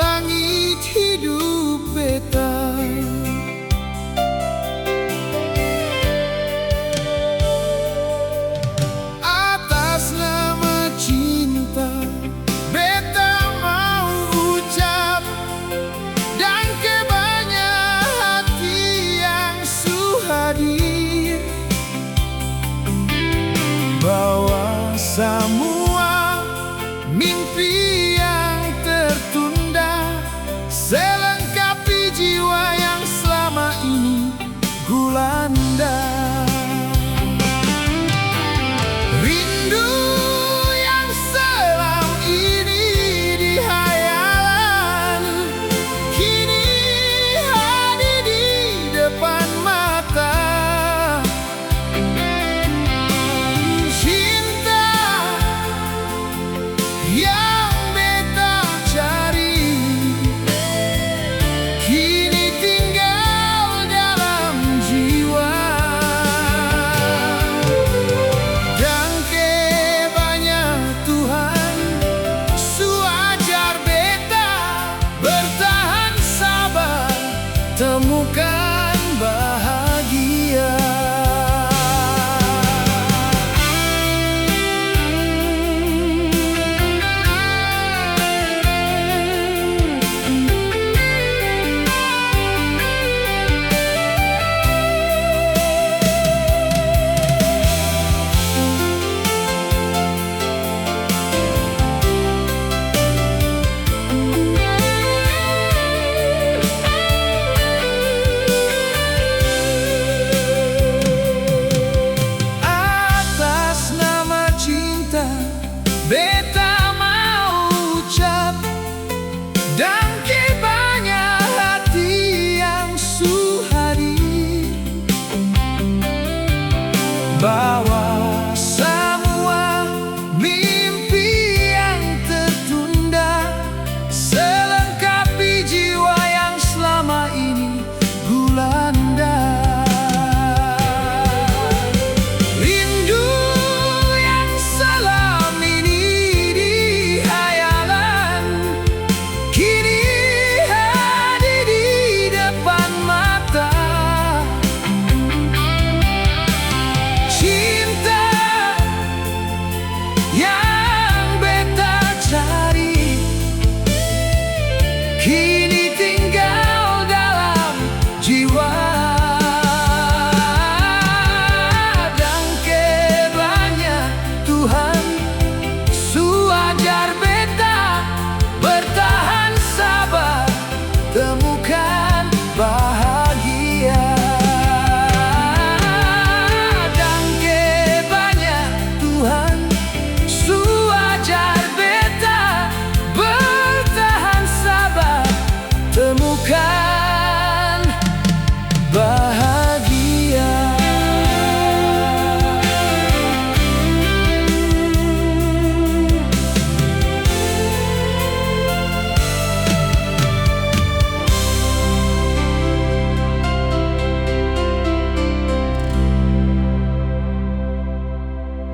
langit hidup beta. Atas nama cinta beta mau ucap, dan kebanyak hati yang suhadir, bahwa semua mimpi yang tertunda selengkapi jiwa yang selama ini gulanda. Rindu yang selama ini di hayalan kini hadir di depan mata. Cinta yang beta cari kini tinggal dalam jiwa, dan kebanyak Tuhan suajar beta bertahan sabar temukan bahagia. Atas nama cinta beta mau ucap, dan kebanyak hati yang suhadir, bahwa semua mimpi yang tertunda selengkapi jiwa yang selama ini gulanda. Rindu yang selama ini di hayalan kini hadir di depan mata. Cinta yang beta cari kini